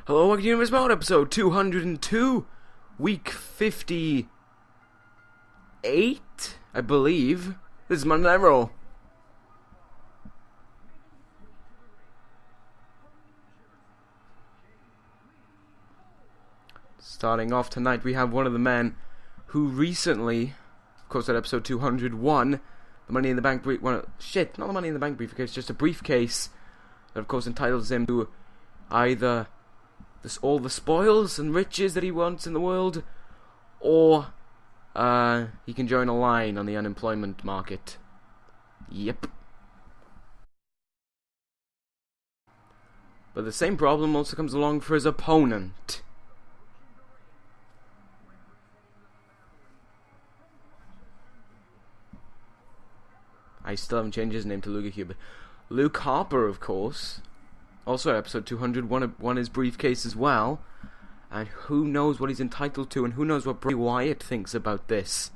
Hello, welcome to Universe Mode, episode 202, week 58, I believe. This is Monday Night Raw. Starting off tonight, we have one of the men who recently, of course, at episode 201, the Money in the Bank brief. Well, shit, not the Money in the Bank briefcase, just a briefcase that, of course, entitles him to either all the spoils and riches that he wants in the world, or he can join a line on the unemployment market. Yep. But the same problem also comes along for his opponent. I still haven't changed his name to Luke Huber. Luke Harper, of course. Also at episode 200, won his briefcase as well. And who knows what he's entitled to, and who knows what Bray Wyatt thinks about this.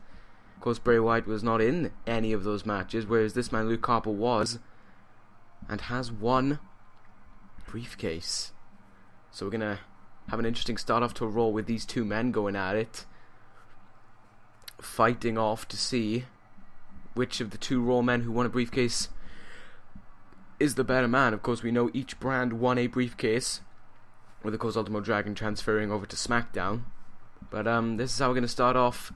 Of course, Bray Wyatt was not in any of those matches, whereas this man, Luke Harper, was. And has won briefcase. So we're going to have an interesting start off to a Raw with these two men going at it. Fighting off to see which of the two Raw men who won a briefcase is the better man. Of course, we know each brand won a briefcase, with of course Ultimo Dragon transferring over to SmackDown. But this is how we're going to start off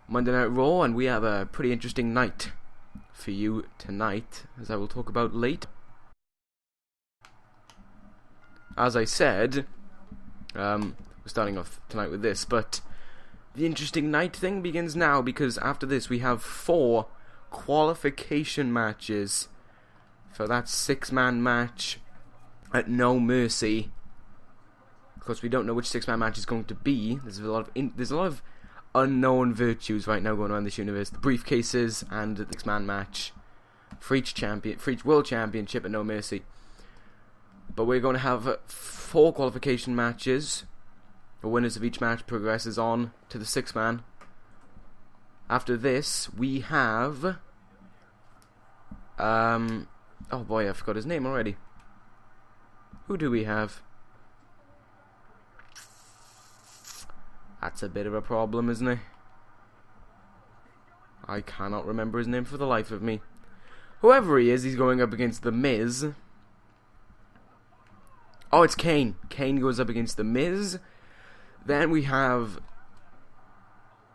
Monday Night Raw, and we have a pretty interesting night for you tonight, as I will talk about later. As I said, we're starting off tonight with this, but the interesting night thing begins now, because after this we have 4 qualification matches for that 6-man match at No Mercy. Of course, we don't know which 6-man match is going to be. There's a lot of unknown virtues right now going around this universe. The briefcases and the 6-man match for each world championship at No Mercy. But we're going to have 4 qualification matches. The winners of each match progresses on to the 6-man. After this, we have oh boy, I forgot his name already. Who do we have? That's a bit of a problem, isn't it? I cannot remember his name for the life of me. Whoever he is, he's going up against The Miz. Oh, it's Kane. Kane goes up against The Miz. Then we have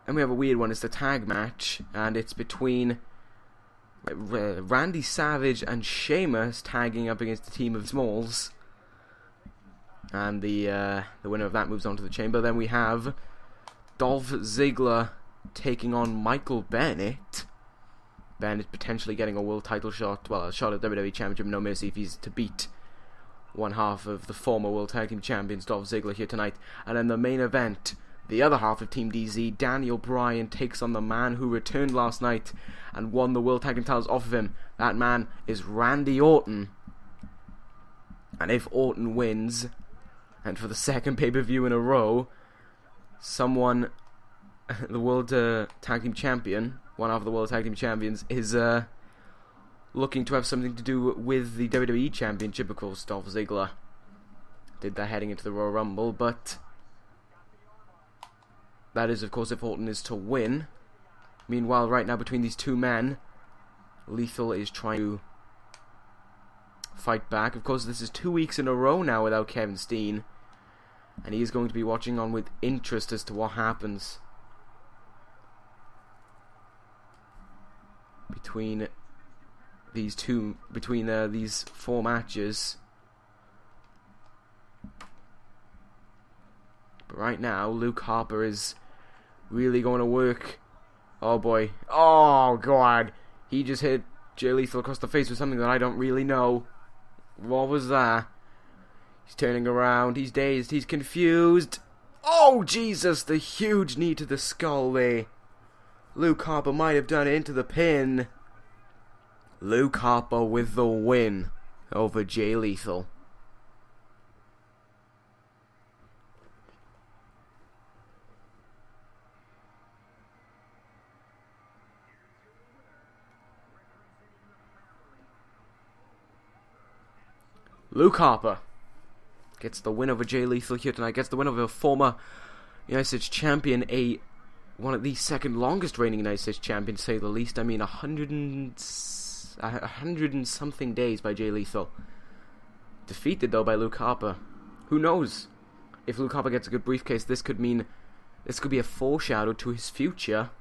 a weird one. It's the tag match, and it's between Randy Savage and Sheamus tagging up against the team of Smalls, and the winner of that moves on to the Chamber. Then we have Dolph Ziggler taking on Michael Bennett. Bennett potentially getting a world title shot, well, a shot at WWE Championship, No Mercy, if he's to beat one half of the former World Tag Team Champions, Dolph Ziggler, here tonight. And then the main event, the other half of Team DZ, Daniel Bryan, takes on the man who returned last night and won the World Tag Team titles off of him. That man is Randy Orton. And if Orton wins, and for the second pay-per-view in a row, someone, the World Tag Team Champion, one half of the World Tag Team Champions, is looking to have something to do with the WWE Championship. Of course, Dolph Ziggler did that heading into the Royal Rumble, but that is, of course, if Orton is to win. Meanwhile, right now, between these two men, Lethal is trying to fight back. Of course, this is 2 weeks in a row now without Kevin Steen, and he is going to be watching on with interest as to what happens between these 4 matches. But right now, Luke Harper is really going to work. Oh boy. Oh god. He just hit Jay Lethal across the face with something that I don't really know. What was that? He's turning around. He's dazed. He's confused. Oh Jesus, the huge knee to the skull there. Luke Harper might have done it into the pin. Luke Harper with the win over Jay Lethal. Luke Harper gets the win over Jay Lethal here tonight. Gets the win over a former United States champion, one of the second longest reigning United States champions, to say the least. I mean, 100 and something days by Jay Lethal. Defeated though by Luke Harper. Who knows? If Luke Harper gets a good briefcase, this could be a foreshadow to his future.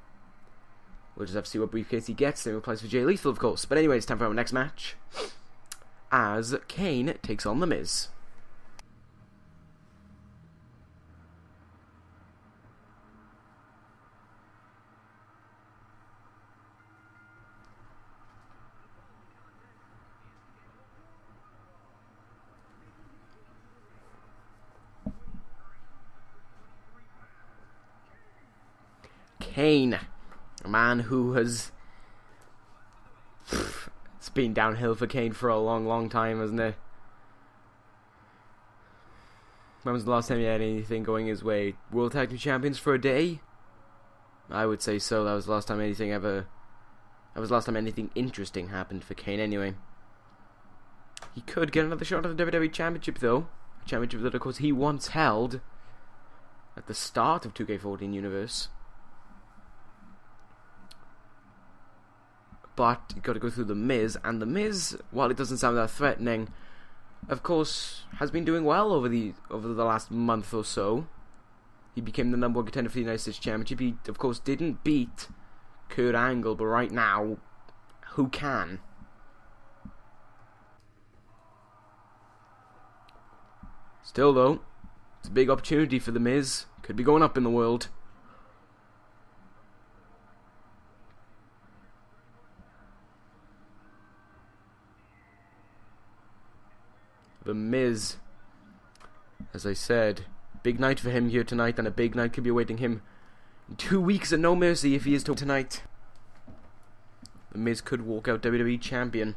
We'll just have to see what briefcase he gets, and applies for Jay Lethal, of course. But anyway, it's time for our next match, as Kane takes on The Miz. Kane, a man who has... It's been downhill for Kane for a long time, hasn't it? When was the last time he had anything going his way? World Tag Team Champions for a day? I would say so. That was the last time anything interesting happened for Kane anyway. He could get another shot at the WWE Championship though. A championship that of course he once held at the start of 2K14 universe. But you've got to go through The Miz, and The Miz, while it doesn't sound that threatening, of course, has been doing well over the last month or so. He became the #1 contender for the United States Championship. He, of course, didn't beat Kurt Angle, but right now, who can? Still, though, it's a big opportunity for The Miz. Could be going up in the world. The Miz, as I said, big night for him here tonight, and a big night could be awaiting him in 2 weeks at No Mercy if he is to tonight. The Miz could walk out WWE champion.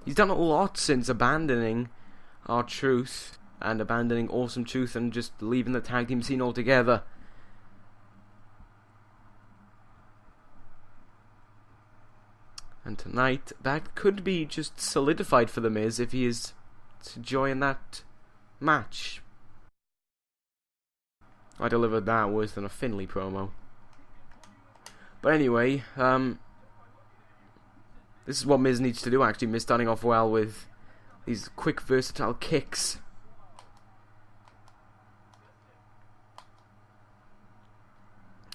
He's done a lot since abandoning R-Truth and abandoning Awesome Truth and just leaving the tag team scene altogether. And tonight, that could be just solidified for The Miz if he is to join that match. I delivered that worse than a Finlay promo. But anyway, this is what Miz needs to do actually. Miz starting off well with these quick versatile kicks.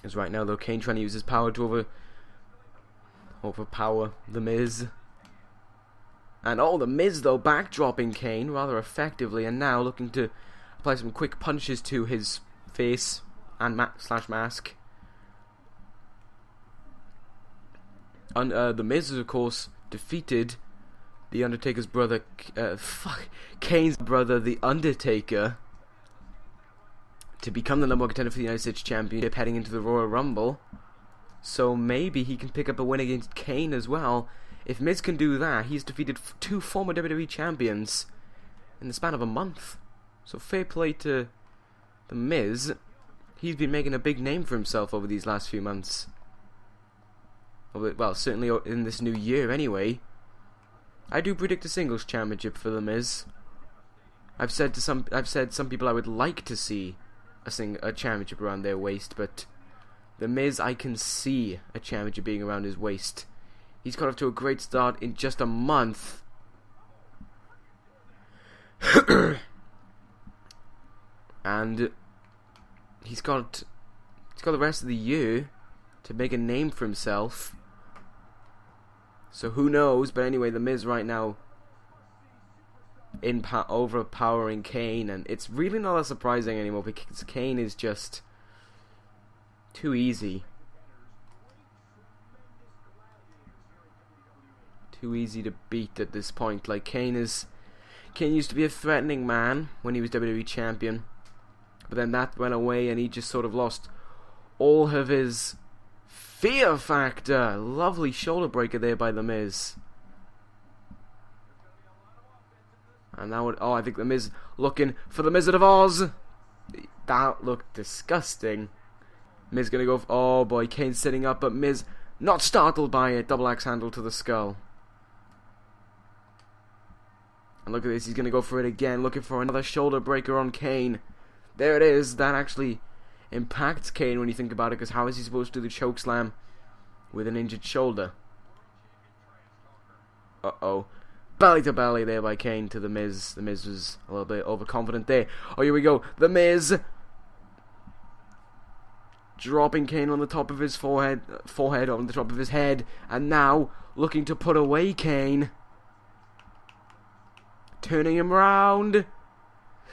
As right now though, Kane trying to use his power to overpower The Miz. And The Miz though backdropping Kane rather effectively, and now looking to apply some quick punches to his face and mask. And The Miz of course defeated the Undertaker's brother, Kane's brother, the Undertaker, to become the #1 contender for the United States Championship heading into the Royal Rumble. So maybe he can pick up a win against Kane as well. If Miz can do that, he's defeated 2 former WWE champions in the span of a month. So fair play to The Miz. He's been making a big name for himself over these last few months. Well, certainly in this new year anyway. I do predict a singles championship for The Miz. I've said some people I would like to see a championship around their waist, but The Miz, I can see a championship being around his waist. He's got off to a great start in just a month. And he's got the rest of the year to make a name for himself. So who knows? But anyway, The Miz right now overpowering Kane, and it's really not that surprising anymore because Kane is just too easy. Too easy to beat at this point. Like Kane used to be a threatening man when he was WWE champion, but then that went away and he just sort of lost all of his fear factor. Lovely shoulder breaker there by The Miz. And now I think The Miz looking for the Wizard of Oz. That looked disgusting. Miz gonna go oh boy, Kane's sitting up, but Miz not startled by it. Double axe handle to the skull. And look at this, he's going to go for it again, looking for another shoulder breaker on Kane. There it is. That actually impacts Kane when you think about it, because how is he supposed to do the choke slam with an injured shoulder? Uh-oh. Belly to belly there by Kane to The Miz. The Miz was a little bit overconfident there. Oh, here we go. The Miz dropping Kane on the top of his forehead on the top of his head, and now looking to put away Kane. Turning him round.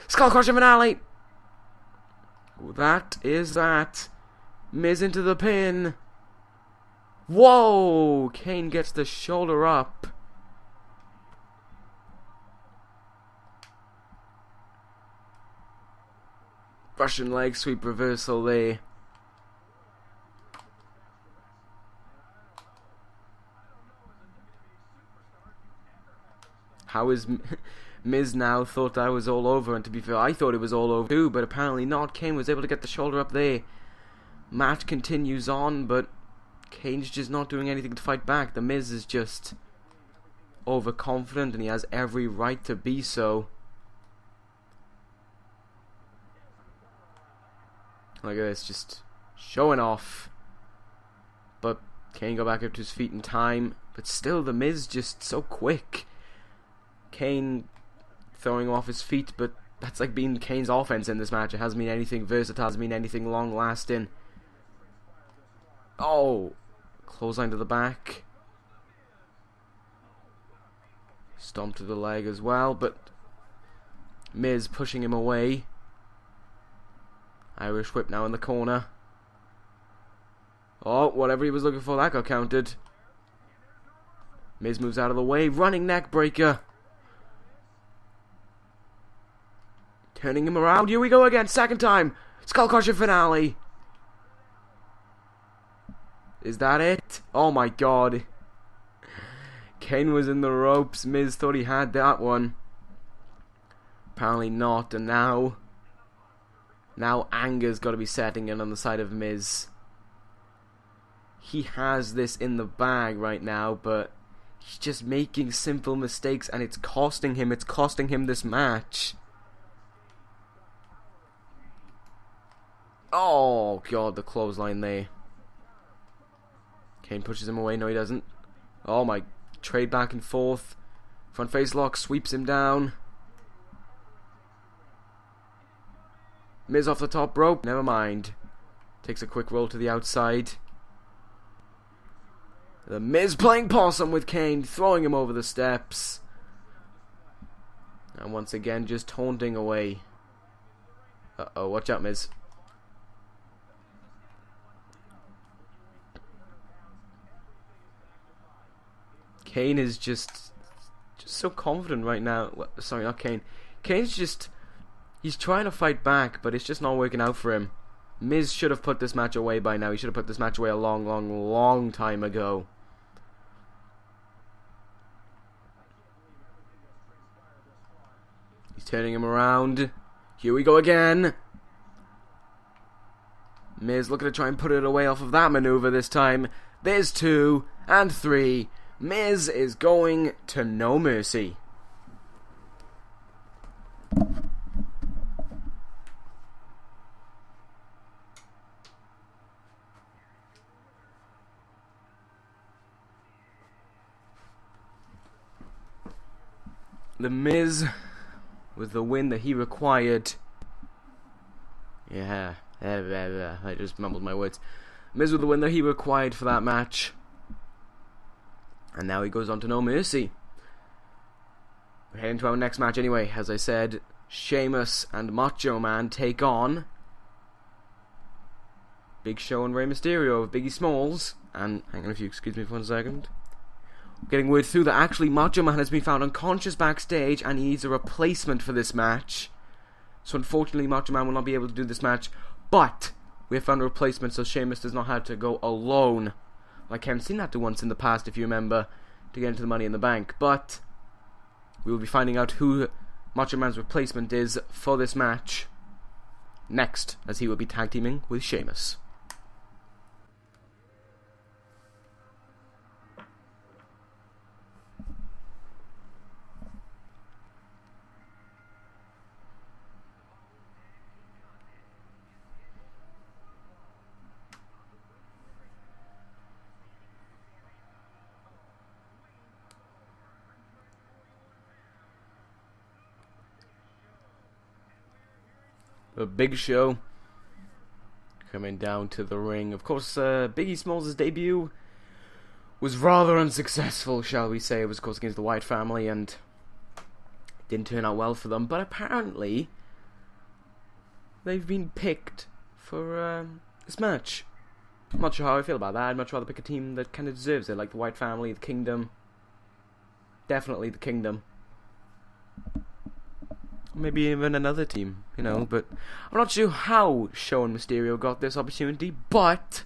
Skull Crusher finale. That is that. Miz into the pin. Whoa! Kane gets the shoulder up. Russian leg sweep reversal there. How is Miz now thought I was all over, and to be fair, I thought it was all over too, but apparently not. Kane was able to get the shoulder up there. Match continues on, but Kane's just not doing anything to fight back. The Miz is just overconfident, and he has every right to be so. Look at this, just showing off. But Kane got back up to his feet in time, but still The Miz just so quick. Kane throwing him off his feet, but that's like being Kane's offense in this match. It hasn't been anything versatile, hasn't been anything long lasting. Oh, clothesline to the back. Stomp to the leg as well, but Miz pushing him away. Irish whip now in the corner. Oh, whatever he was looking for, that got counted. Miz moves out of the way, running neck breaker. Turning him around, here we go again, second time. Skull Crusher finale. Is that it? Oh my god. Kane was in the ropes, Miz thought he had that one. Apparently not, and now anger's got to be setting in on the side of Miz. He has this in the bag right now, but he's just making simple mistakes, and it's costing him this match. Oh god, the clothesline there. Kane pushes him away, no he doesn't. Oh my, trade back and forth. Front face lock, sweeps him down. Miz off the top rope, never mind. Takes a quick roll to the outside. The Miz playing possum with Kane, throwing him over the steps. And once again, just taunting away. Uh-oh, watch out, Miz. Kane is just so confident right now. Sorry, not Kane. Kane's just... he's trying to fight back, but it's just not working out for him. Miz should have put this match away by now. He should have put this match away a long time ago. He's turning him around. Here we go again. Miz looking to try and put it away off of that maneuver this time. There's 2 and 3. Miz is going to No Mercy. The Miz, with the win that he required. Yeah, I just mumbled my words. Miz with the win that he required for that match. And now he goes on to No Mercy. We're heading to our next match anyway. As I said, Sheamus and Macho Man take on Big Show and Rey Mysterio of Biggie Smalls. And hang on, if you excuse me for 1 second. Getting word through that actually Macho Man has been found unconscious backstage and he needs a replacement for this match. So unfortunately Macho Man will not be able to do this match. But we have found a replacement so Sheamus does not have to go alone. Like I've seen that do once in the past, if you remember, to get into the Money in the Bank. But we will be finding out who Macho Man's replacement is for this match next, as he will be tag teaming with Sheamus. A Big Show coming down to the ring. Of course, Biggie Smalls' debut was rather unsuccessful, shall we say. It was, of course, against the Wyatt family, and didn't turn out well for them. But apparently, they've been picked for this match. I'm not sure how I feel about that. I'd much rather pick a team that kind of deserves it, like the Wyatt family, the Kingdom. Definitely the Kingdom. Maybe even another team, you know, but I'm not sure how Show and Mysterio got this opportunity, but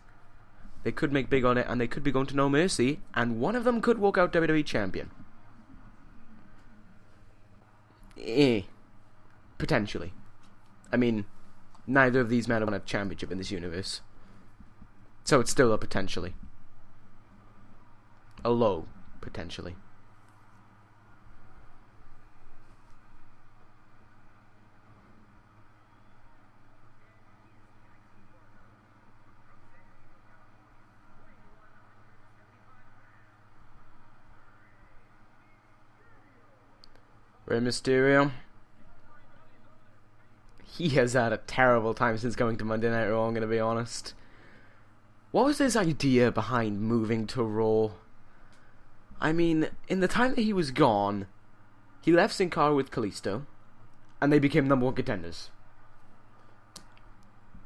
they could make big on it, and they could be going to No Mercy, and one of them could walk out WWE Champion. Potentially. I mean, neither of these men have won a championship in this universe. So it's still a potentially. A low, potentially. Rey Mysterio. He has had a terrible time since going to Monday Night Raw, I'm going to be honest. What was his idea behind moving to Raw? I mean, in the time that he was gone, he left Sin Cara with Kalisto, and they became #1 contenders.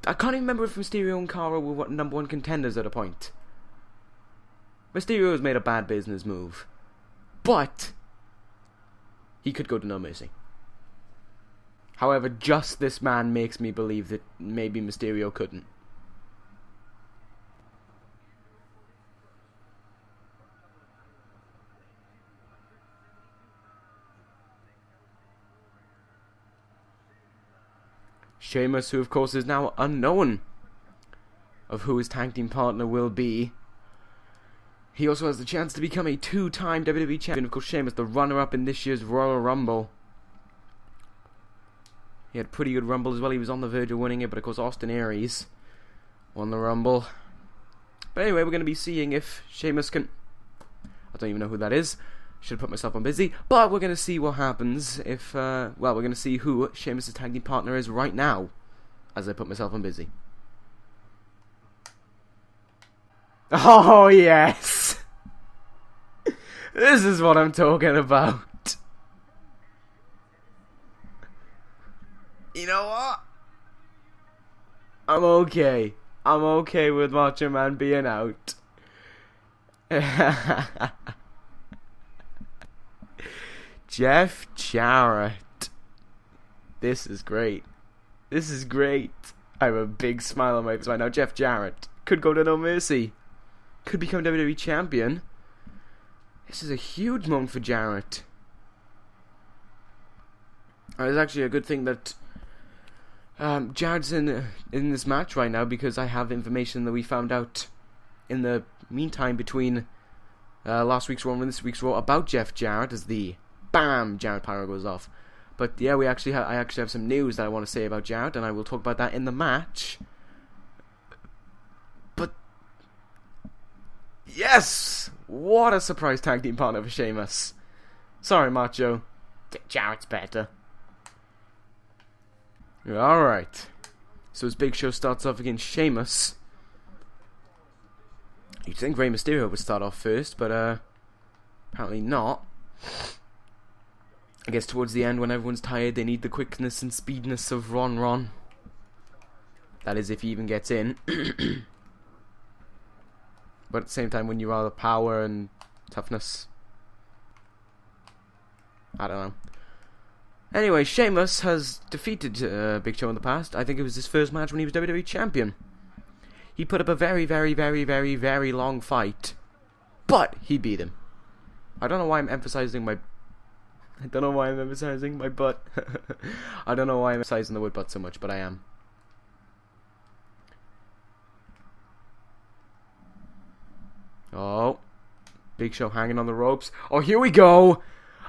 I can't even remember if Mysterio and Cara were #1 contenders at a point. Mysterio has made a bad business move. But he could go to No Mercy. However, just this man makes me believe that maybe Mysterio couldn't. Sheamus, who of course is now unknown of who his tag team partner will be. He also has the chance to become a 2-time WWE champion. Of course, Sheamus, the runner-up in this year's Royal Rumble. He had a pretty good Rumble as well. He was on the verge of winning it, but of course Austin Aries won the Rumble. But anyway, we're going to be seeing if Sheamus can... I don't even know who that is. Should have put myself on busy. But we're going to see what happens if... well, we're going to see who Sheamus' tag team partner is right now, as I put myself on busy. Oh, yes! This is what I'm talking about. You know what? I'm okay. I'm okay with Macho Man being out. Jeff Jarrett. This is great. This is great. I have a big smile on my face right now. Jeff Jarrett could go to No Mercy. Could become WWE Champion. This is a huge moment for Jarrett. It's actually a good thing that Jarrett's in this match right now, because I have information that we found out in the meantime between last week's Raw and this week's Raw about Jeff Jarrett, as the BAM! Jarrett Pyro goes off. But yeah, I actually have some news that I want to say about Jarrett, and I will talk about that in the match. But yes! What a surprise tag team partner for Sheamus. Sorry, Macho. Jarrett's better. Alright. So his Big Show starts off against Sheamus. You'd think Rey Mysterio would start off first, but apparently not. I guess towards the end, when everyone's tired, they need the quickness and speedness of Ron. That is, if he even gets in. But at the same time, when you are the power and toughness, I don't know. Anyway, Sheamus has defeated Big Show in the past. I think it was his first match when he was WWE Champion. He put up a very, very, very, very, very long fight, but he beat him. I don't know why I'm emphasizing my... I don't know why I'm emphasizing my butt. I don't know why I'm emphasizing the word butt so much, but I am. Oh. Big Show hanging on the ropes. Oh, here we go!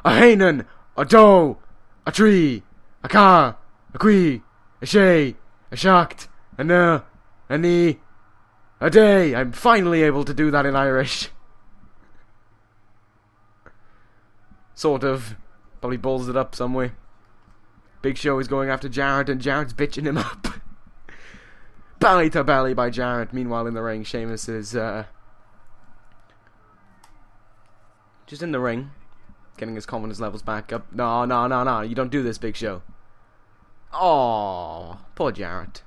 A Hanan! A Do! A Tree! A Ka! A Qui! A Shay! A Shacht! A Na! A Ni! A Day! I'm finally able to do that in Irish. Sort of. Probably balls it up some way. Big Show is going after Jarrett, and Jarrett's bitching him up. Belly to belly by Jarrett. Meanwhile, in the ring, Sheamus is just in the ring, getting his confidence levels back up. No, you don't do this, Big Show. Oh, poor Jarrett.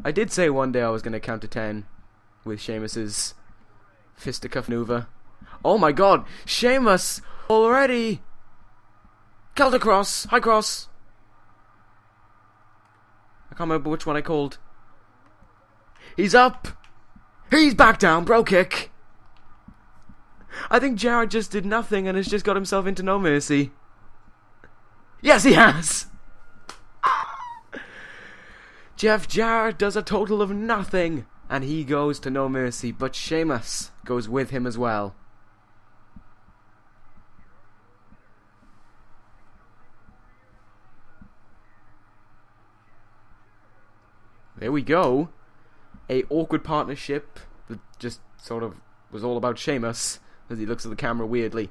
I did say one day I was going to count to 10 with Sheamus's fisticuff maneuver. Oh my god, Sheamus already! Celtic cross, high cross. I can't remember which one I called. He's up! He's back down, bro kick! I think Jarrett just did nothing and has just got himself into No Mercy. Yes, he has! Jeff Jarrett does a total of nothing, and he goes to No Mercy, but Sheamus goes with him as well. There we go. A awkward partnership that just sort of was all about Sheamus, as he looks at the camera weirdly.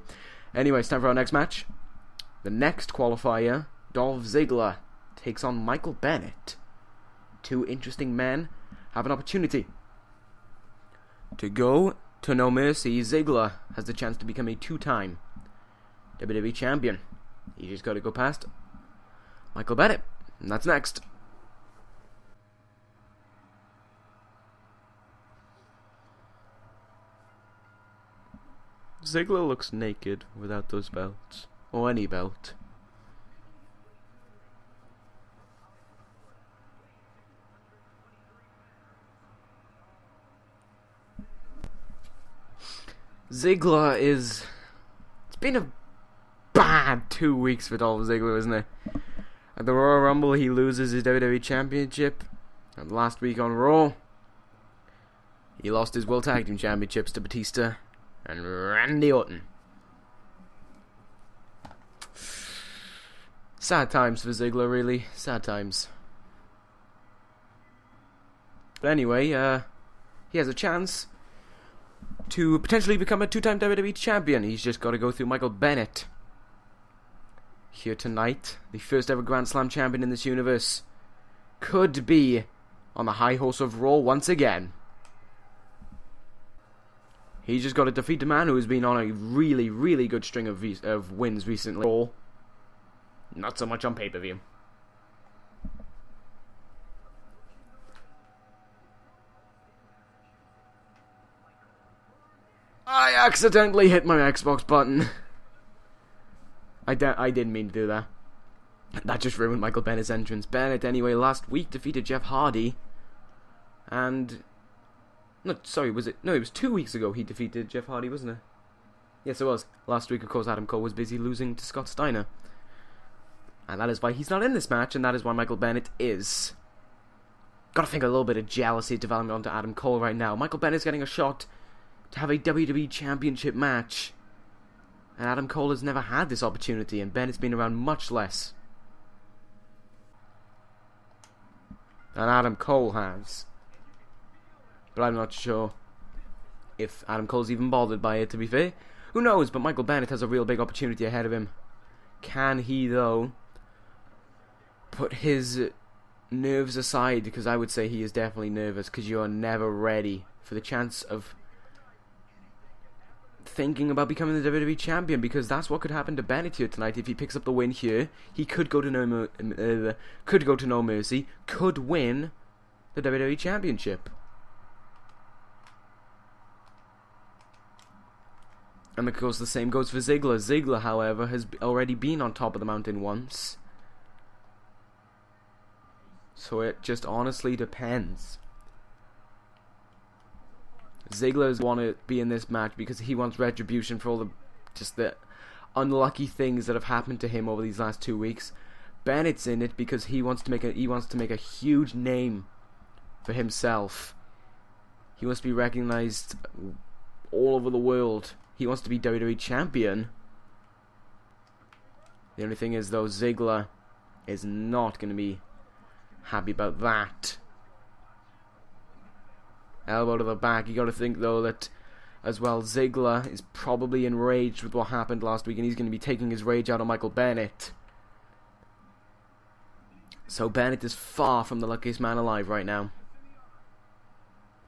Anyway, it's time for our next match. The next qualifier, Dolph Ziggler takes on Michael Bennett. Two interesting men have an opportunity to go to No Mercy. Ziggler has the chance to become a two-time WWE champion. He just got to go past Michael Bennett, and that's next. Ziggler looks naked without those belts, or any belt. Ziggler is... It's been a bad 2 weeks for Dolph Ziggler, isn't it? At the Royal Rumble, he loses his WWE Championship. And last week on Raw, he lost his World Tag Team Championships to Batista and Randy Orton. Sad times for Ziggler, really. Sad times. But anyway, he has a chance to potentially become a two-time WWE champion. He's just got to go through Michael Bennett. Here tonight, the first ever Grand Slam champion in this universe could be on the high horse of Raw once again. He's just got to defeat the man who has been on a really, really good string of wins recently. Raw. Not so much on pay-per-view. I accidentally hit my Xbox button. I didn't mean to do that. That just ruined Michael Bennett's entrance. Bennett, anyway, last week defeated Jeff Hardy. And... No, sorry, was it? No, it was 2 weeks ago he defeated Jeff Hardy, wasn't it? Yes, it was. Last week, of course, Adam Cole was busy losing to Scott Steiner. And that is why he's not in this match, and that is why Michael Bennett is. Gotta think a little bit of jealousy developing onto Adam Cole right now. Michael Bennett's getting a shot to have a WWE Championship match. And Adam Cole has never had this opportunity, and Bennett's been around much less than Adam Cole has. But I'm not sure if Adam Cole's even bothered by it, to be fair. Who knows, but Michael Bennett has a real big opportunity ahead of him. Can he, though, put his nerves aside? Because I would say he is definitely nervous, because you are never ready for the chance of thinking about becoming the WWE champion, because that's what could happen to Bennett here tonight. If he picks up the win here, he could go to No Mercy, could win the WWE championship. And of course the same goes for Ziggler. Ziggler, however, has already been on top of the mountain once. So it just honestly depends. Ziggler's want to be in this match because he wants retribution for all the unlucky things that have happened to him over these last 2 weeks. Bennett's in it because he wants to make a huge name for himself. He wants to be recognized all over the world. He wants to be WWE champion. The only thing is, though, Ziggler is not going to be happy about that. Elbow to the back. You got to think, though, that as well, Ziggler is probably enraged with what happened last week, and he's going to be taking his rage out on Michael Bennett. So Bennett is far from the luckiest man alive right now.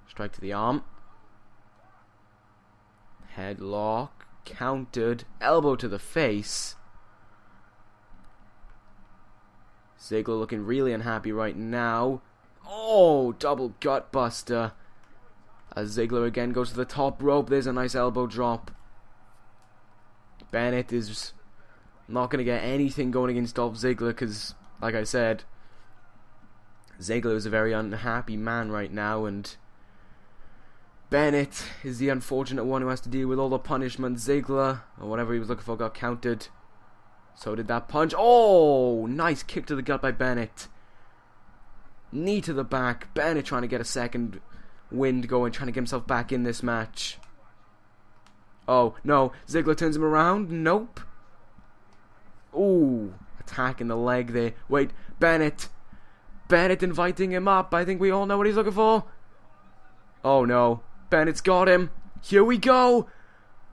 Strike to the arm. Headlock. Countered. Elbow to the face. Ziggler looking really unhappy right now. Oh, double gut buster. As Ziggler again goes to the top rope. There's a nice elbow drop. Bennett is not going to get anything going against Dolph Ziggler because, like I said, Ziggler is a very unhappy man right now, and Bennett is the unfortunate one who has to deal with all the punishment. Ziggler, or whatever he was looking for, got countered. So did that punch. Oh, nice kick to the gut by Bennett. Knee to the back. Bennett trying to get a second wind going, trying to get himself back in this match. Oh, no. Ziggler turns him around. Nope. Ooh, attack in the leg there. Wait, Bennett. Bennett inviting him up. I think we all know what he's looking for. Oh, no. Bennett's got him. Here we go.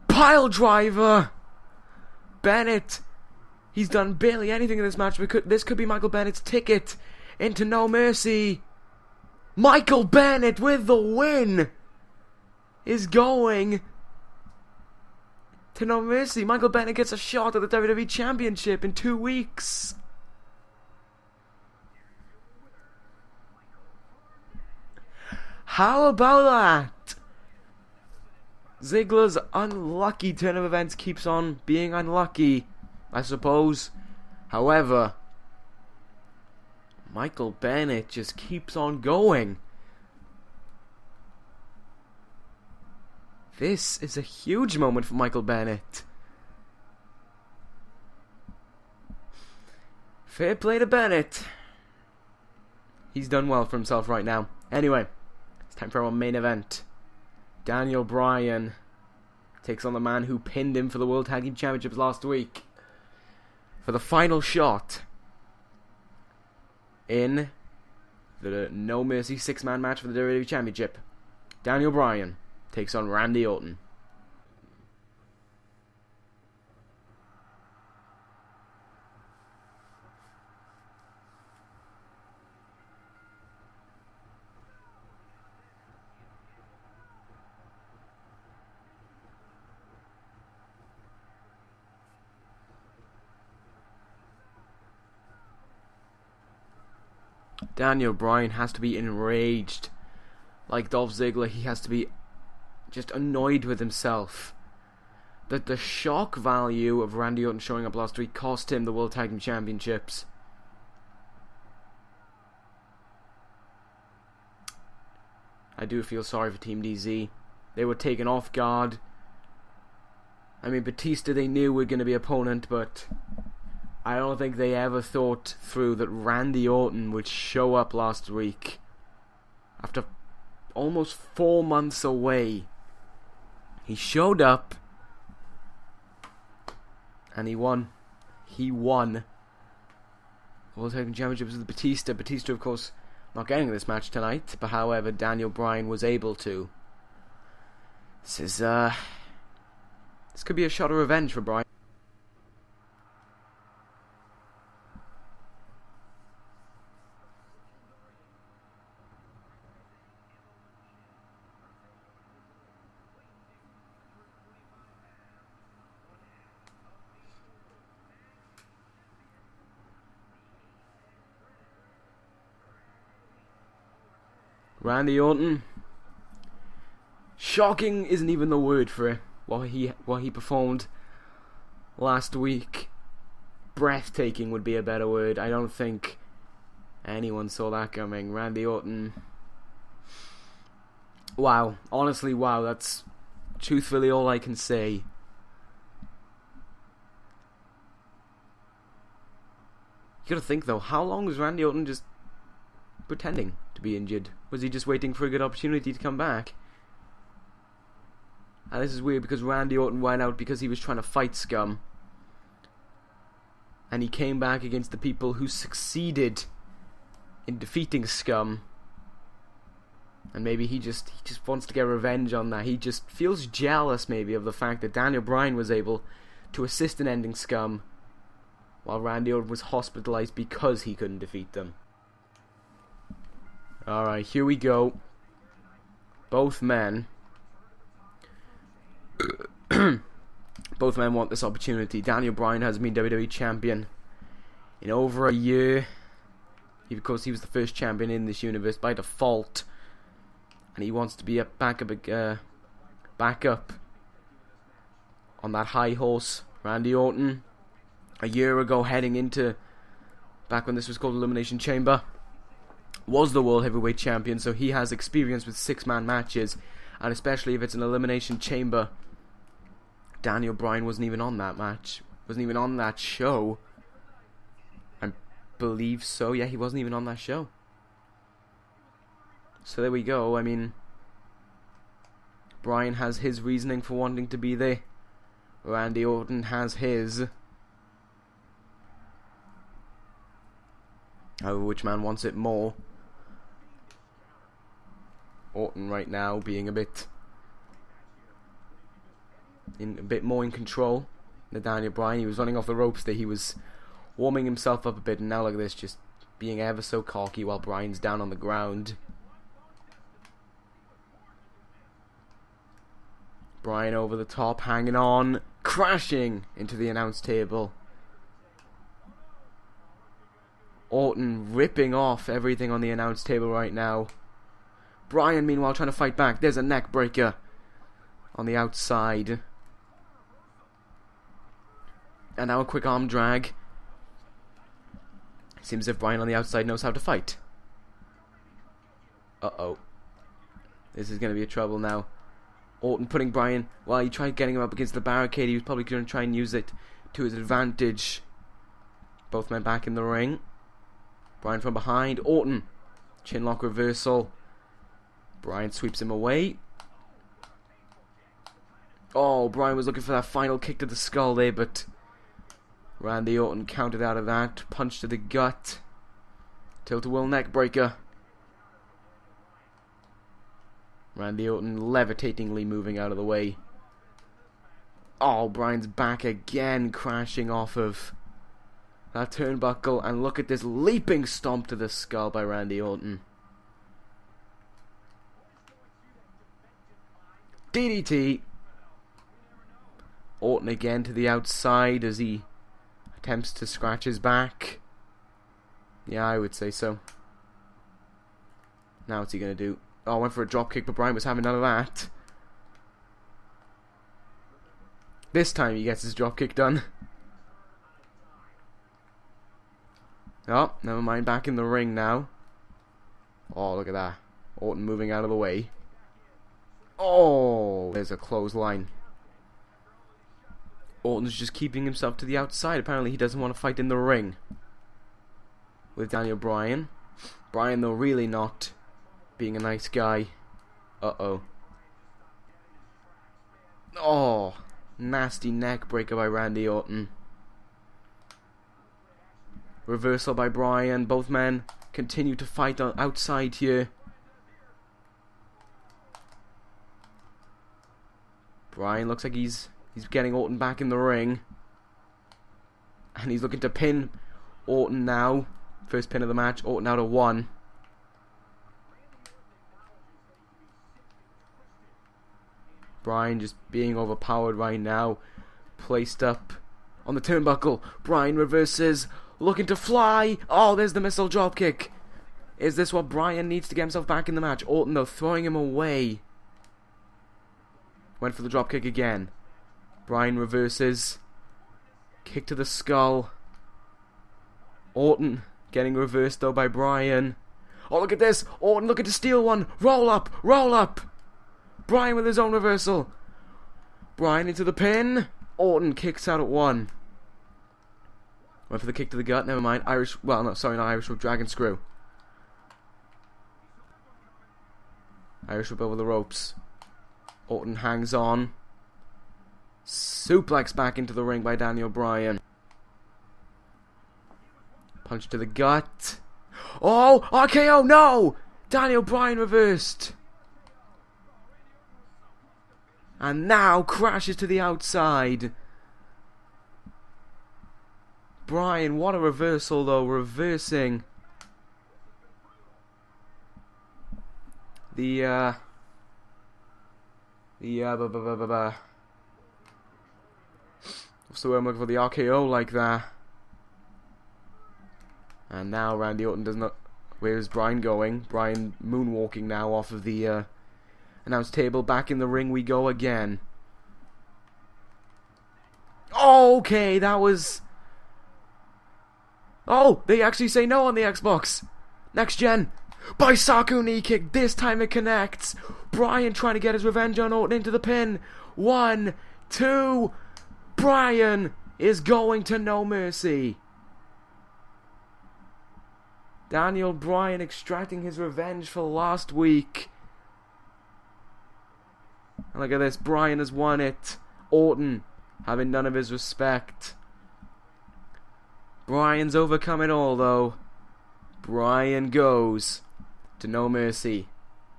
Pile driver. Bennett. He's done barely anything in this match. This could be Michael Bennett's ticket into No Mercy. Michael Bennett with the win is going to No Mercy. Michael Bennett gets a shot at the WWE Championship in 2 weeks. How about that? Ziggler's unlucky turn of events keeps on being unlucky, I suppose. However, Michael Bennett just keeps on going. This is a huge moment for Michael Bennett. Fair play to Bennett. He's done well for himself right now. Anyway, it's time for our main event. Daniel Bryan takes on the man who pinned him for the World Tag Team Championships last week for the final shot in the No Mercy 6-man match for the WWE Championship. Daniel Bryan takes on Randy Orton. Daniel Bryan has to be enraged. Like Dolph Ziggler, he has to be just annoyed with himself that the shock value of Randy Orton showing up last week cost him the World Tag Team Championships. I do feel sorry for Team DZ. They were taken off guard. I mean, Batista they knew were going to be opponent, but I don't think they ever thought through that Randy Orton would show up last week after almost 4 months away. He showed up and he won. He won World Tag Team Championships with Batista. Batista, of course, not getting this match tonight, but however, Daniel Bryan was able to. This could be a shot of revenge for Bryan. Randy Orton, shocking isn't even the word for it. What he performed last week, breathtaking would be a better word. I don't think anyone saw that coming. Randy Orton, wow, honestly, wow. That's truthfully all I can say. You gotta think though, how long was Randy Orton just pretending to be injured? Was he just waiting for a good opportunity to come back? And this is weird because Randy Orton went out because he was trying to fight Scum, and he came back against the people who succeeded in defeating Scum. And maybe he just wants to get revenge on that. He just feels jealous maybe of the fact that Daniel Bryan was able to assist in ending Scum, while Randy Orton was hospitalized because he couldn't defeat them. Alright, here we go. Both men both men want this opportunity. Daniel Bryan has been WWE Champion in over a year. Of course, he was the first champion in this universe by default, and he wants to be a backup on that high horse. Randy Orton, a year ago, heading into back when this was called Elimination Chamber, was the World Heavyweight Champion, so he has experience with 6-man matches, and especially if it's an Elimination Chamber. Daniel Bryan wasn't even on that match, wasn't even on that show. I believe so, yeah, he wasn't even on that show. So there we go. I mean, Bryan has his reasoning for wanting to be there. Randy Orton has his. However, which man wants it more? Orton right now being a bit more in control than Daniel Bryan. He was running off the ropes there. He was warming himself up a bit, and now look at this, just being ever so cocky while Bryan's down on the ground. Bryan over the top, hanging on, crashing into the announce table. Orton ripping off everything on the announce table right now. Bryan, meanwhile, trying to fight back. There's a neck breaker on the outside. And now a quick arm drag. Seems as if Bryan on the outside knows how to fight. Uh-oh. This is going to be a trouble now. Orton putting Bryan, while he tried getting him up against the barricade, he was probably going to try and use it to his advantage. Both men back in the ring. Bryan from behind. Orton. Chinlock reversal. Bryan sweeps him away. Oh, Bryan was looking for that final kick to the skull there, but Randy Orton countered out of that. Punch to the gut. Tilt-a-whirl neck breaker. Randy Orton levitatingly moving out of the way. Oh, Bryan's back again, crashing off of that turnbuckle. And look at this leaping stomp to the skull by Randy Orton. DDT. Orton again to the outside as he attempts to scratch his back. Yeah, I would say so. Now what's he going to do? Oh, I went for a dropkick, but Bryan was having none of that. This time he gets his dropkick done. Oh, never mind. Back in the ring now. Oh, look at that. Orton moving out of the way. Oh, there's a clothesline. Orton's just keeping himself to the outside. Apparently he doesn't want to fight in the ring with Daniel Bryan. Bryan, though, really not being a nice guy. Uh-oh. Oh, nasty neck breaker by Randy Orton. Reversal by Bryan. Both men continue to fight on outside here. Bryan looks like he's getting Orton back in the ring. And he's looking to pin Orton now. First pin of the match. Orton out of 1. Bryan just being overpowered right now. Placed up on the turnbuckle. Bryan reverses. Looking to fly. Oh, there's the missile dropkick. Is this what Bryan needs to get himself back in the match? Orton, though, throwing him away. Went for the dropkick again. Bryan reverses. Kick to the skull. Orton getting reversed, though, by Bryan. Oh, look at this. Orton looking to steal one. Roll up. Roll up. Bryan with his own reversal. Bryan into the pin. Orton kicks out at 1. Went for the kick to the gut. Never mind. Irish. Well, no, sorry, not Irish whip. Dragon screw. Irish whip over the ropes. Orton hangs on. Suplex back into the ring by Daniel Bryan. Punch to the gut. Oh, RKO, no! Daniel Bryan reversed. And now crashes to the outside. Bryan, what a reversal though, reversing what's the word I'm looking for? The RKO like that. And now Randy Orton does not. Where's Bryan going? Bryan moonwalking now off of the announce table. Back in the ring we go again. Oh, okay, that was. Oh, they actually say no on the Xbox. Next gen. Baisaku knee kick. This time it connects. Bryan trying to get his revenge on Orton into the pin. 1, 2. Bryan is going to No Mercy. Daniel Bryan extracting his revenge for last week. And look at this. Bryan has won it. Orton having none of his respect. Bryan's overcome it all though. Bryan goes to No Mercy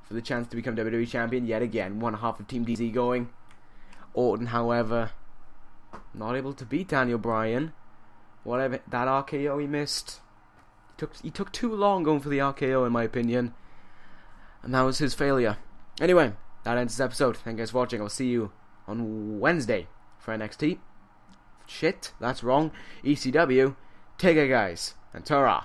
for the chance to become WWE Champion yet again. One half of Team DZ going. Orton, however, not able to beat Daniel Bryan. Whatever, that RKO he missed. He took too long going for the RKO in my opinion. And that was his failure. Anyway, that ends this episode. Thank you guys for watching. I'll see you on Wednesday for NXT. Shit, that's wrong. ECW. Take care guys. And ta-ra.